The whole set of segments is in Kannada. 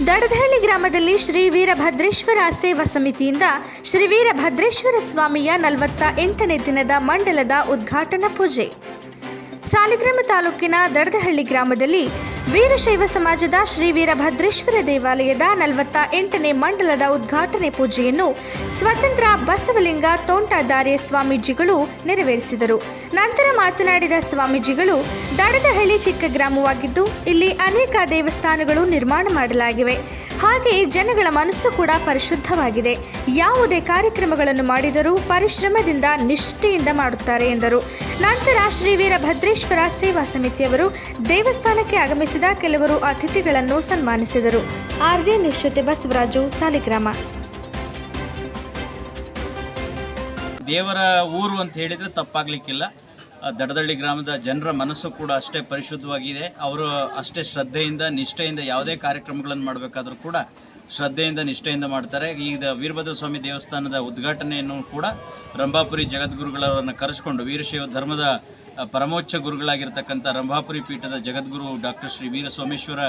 ದಡದಹಳ್ಳಿ ಗ್ರಾಮದಲ್ಲಿ ಶ್ರೀ ವೀರಭದ್ರೇಶ್ವರ ಸೇವಾ ಸಮಿತಿಯಿಂದ ಶ್ರೀ ವೀರಭದ್ರೇಶ್ವರ ಸ್ವಾಮಿಯ 48ನೇ ದಿನದ ಮಂಡಲದ ಉದ್ಘಾಟನಾ ಪೂಜೆ. ಸಾಲಿಗ್ರಾಮ ತಾಲೂಕಿನ ದಡದಹಳ್ಳಿ ಗ್ರಾಮದಲ್ಲಿ ವೀರಶೈವ ಸಮಾಜದ ಶ್ರೀ ವೀರಭದ್ರೇಶ್ವರ ದೇವಾಲಯದ 48ನೇ ಮಂಡಲದ ಉದ್ಘಾಟನೆ ಪೂಜೆಯನ್ನು ಸ್ವತಂತ್ರ ಬಸವಲಿಂಗ ತೋಂಟದಾರ್ಯ ಸ್ವಾಮೀಜಿಗಳು ನೆರವೇರಿಸಿದರು. ನಂತರ ಮಾತನಾಡಿದ ಸ್ವಾಮೀಜಿಗಳು, ದಡದಹಳ್ಳಿ ಚಿಕ್ಕ ಗ್ರಾಮವಾಗಿದ್ದು ಇಲ್ಲಿ ಅನೇಕ ದೇವಸ್ಥಾನಗಳು ನಿರ್ಮಾಣ ಮಾಡಲಾಗಿವೆ. ಹಾಗೆಯೇ ಜನಗಳ ಮನಸ್ಸು ಕೂಡ ಪರಿಶುದ್ಧವಾಗಿದೆ. ಯಾವುದೇ ಕಾರ್ಯಕ್ರಮಗಳನ್ನು ಮಾಡಿದರೂ ಪರಿಶ್ರಮದಿಂದ ನಿಷ್ಠೆಯಿಂದ ಮಾಡುತ್ತಾರೆ ಎಂದರು. ನಂತರ ಶ್ರೀ ವೀರಭದ್ರೇಶ್ವರ ಸೇವಾ ಸಮಿತಿಯವರು ದೇವಸ್ಥಾನಕ್ಕೆ ಆಗಮಿಸಿದ ಕೆಲವರು ಅತಿಥಿಗಳನ್ನು ಸನ್ಮಾನಿಸಿದರು. ಆರ್ಜೆ ನ್ಯೂಸ್ ಜೊತೆ ಬಸವರಾಜು, ಸಾಲಿಗ್ರಾಮ. ದೇವರ ಊರು ಅಂತ ಹೇಳಿದರೆ ತಪ್ಪಾಗಲಿಕ್ಕಿಲ್ಲ. ದಡದಹಳ್ಳಿ ಗ್ರಾಮದ ಜನರ ಮನಸ್ಸು ಕೂಡ ಅಷ್ಟೇ ಪರಿಶುದ್ಧವಾಗಿದೆ. ಅವರು ಅಷ್ಟೇ ಶ್ರದ್ಧೆಯಿಂದ ನಿಷ್ಠೆಯಿಂದ ಯಾವುದೇ ಕಾರ್ಯಕ್ರಮಗಳನ್ನು ಮಾಡಬೇಕಾದ್ರೂ ಕೂಡ ಶ್ರದ್ಧೆಯಿಂದ ನಿಷ್ಠೆಯಿಂದ ಮಾಡ್ತಾರೆ. ಈಗ ವೀರಭದ್ರ ಸ್ವಾಮಿ ದೇವಸ್ಥಾನದ ಉದ್ಘಾಟನೆಯನ್ನು ಕೂಡ ರಂಭಾಪುರಿ ಜಗದ್ಗುರುಗಳವರನ್ನು ಕರೆಸಿಕೊಂಡು ವೀರಶೈವ ಧರ್ಮದ ಪರಮೋಚ್ಚ ಗುರುಗಳಾಗಿರ್ತಕ್ಕಂಥ ರಂಭಾಪುರಿ ಪೀಠದ ಜಗದ್ಗುರು ಡಾಕ್ಟರ್ ಶ್ರೀ ವೀರ ಸೋಮೇಶ್ವರ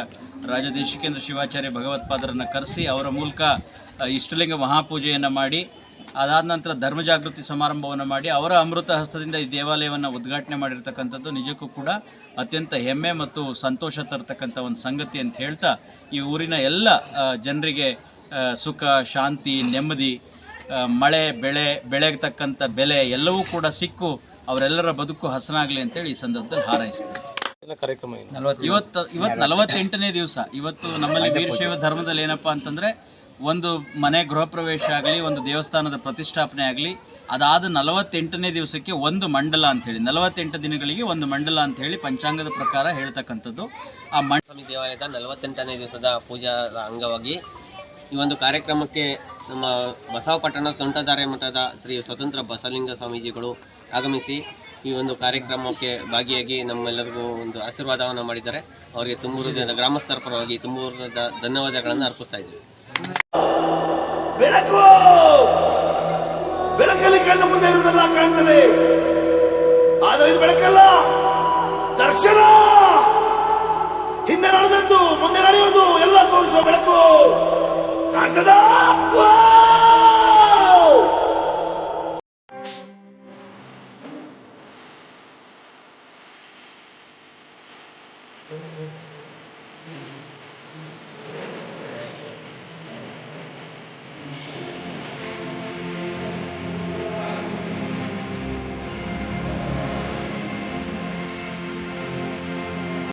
ರಾಜದೇಶಿಕೇಂದ್ರ ಶಿವಾಚಾರ್ಯ ಭಗವತ್ಪಾದರನ್ನು ಕರೆಸಿ ಅವರ ಮೂಲಕ ಇಷ್ಟಲಿಂಗ ಮಹಾಪೂಜೆಯನ್ನು ಮಾಡಿ, ಅದಾದ ನಂತರ ಧರ್ಮ ಜಾಗೃತಿ ಸಮಾರಂಭವನ್ನು ಮಾಡಿ ಅವರ ಅಮೃತ ಹಸ್ತದಿಂದ ಈ ದೇವಾಲಯವನ್ನು ಉದ್ಘಾಟನೆ ಮಾಡಿರ್ತಕ್ಕಂಥದ್ದು ನಿಜಕ್ಕೂ ಕೂಡ ಅತ್ಯಂತ ಹೆಮ್ಮೆ ಮತ್ತು ಸಂತೋಷ ತರತಕ್ಕಂಥ ಒಂದು ಸಂಗತಿ ಅಂತ ಹೇಳ್ತಾ, ಈ ಊರಿನ ಎಲ್ಲ ಜನರಿಗೆ ಸುಖ, ಶಾಂತಿ, ನೆಮ್ಮದಿ, ಮಳೆ, ಬೆಳೆಗತಕ್ಕಂಥ ಬೆಲೆ ಎಲ್ಲವೂ ಕೂಡ ಸಿಕ್ಕು ಅವರೆಲ್ಲರ ಬದುಕು ಹಸನಾಗಲಿ ಅಂತೇಳಿ ಈ ಸಂದರ್ಭದಲ್ಲಿ ಹಾರೈಸ್ತಾರೆ. ಇವತ್ತು 48ನೇ ದಿವಸ. ಇವತ್ತು ನಮ್ಮಲ್ಲಿ ವೀರಶೈವ ಧರ್ಮದಲ್ಲಿ ಏನಪ್ಪ ಅಂತಂದರೆ, ಒಂದು ಮನೆ ಗೃಹ ಪ್ರವೇಶ ಆಗಲಿ, ಒಂದು ದೇವಸ್ಥಾನದ ಪ್ರತಿಷ್ಠಾಪನೆ ಆಗಲಿ, ಅದಾದ 48ನೇ ದಿವಸಕ್ಕೆ ಒಂದು ಮಂಡಲ ಅಂಥೇಳಿ, 48 ದಿನಗಳಿಗೆ ಒಂದು ಮಂಡಲ ಅಂಥೇಳಿ ಪಂಚಾಂಗದ ಪ್ರಕಾರ ಹೇಳ್ತಕ್ಕಂಥದ್ದು. ಆ ಸ್ವಾಮಿ ದೇವಾಲಯದ 48ನೇ ದಿವಸದ ಪೂಜಾ ಅಂಗವಾಗಿ ಈ ಒಂದು ಕಾರ್ಯಕ್ರಮಕ್ಕೆ ನಮ್ಮ ಬಸವಪಟ್ಟಣ ತೋಂಟದಾರ್ಯ ಮಠದ ಶ್ರೀ ಸ್ವತಂತ್ರ ಬಸವಲಿಂಗ ಸ್ವಾಮೀಜಿಗಳು ಆಗಮಿಸಿ ಈ ಒಂದು ಕಾರ್ಯಕ್ರಮಕ್ಕೆ ಭಾಗಿಯಾಗಿ ನಮ್ಮೆಲ್ಲರಿಗೂ ಒಂದು ಆಶೀರ್ವಾದವನ್ನು ಮಾಡಿದ್ದಾರೆ. ಅವರಿಗೆ ತುಂಬ ಹೃದಯದ ಗ್ರಾಮಸ್ಥರ ಪರವಾಗಿ ತುಂಬ ಹೃದಯದ ಧನ್ಯವಾದಗಳನ್ನು ಅರ್ಪಿಸ್ತಾ ಇದ್ದೀವಿ. ಬೆಳಕು ಬೆಳಕಲ್ಲಿ ಕಣ್ಣು ಮುಂದೆ ಇರುವುದೆಲ್ಲ ಕಾಣ್ತದೆ, ಆದರೆ ಇದು ಬೆಳಕಲ್ಲ, ದರ್ಶನ. ಹಿಂದೆ ನಡೆದದ್ದು ಮುಂದೆ ನಡೆಯುವುದು ಎಲ್ಲ ತೋರಿಸುವ ಬೆಳಕು ಕಾಣ್ತದ.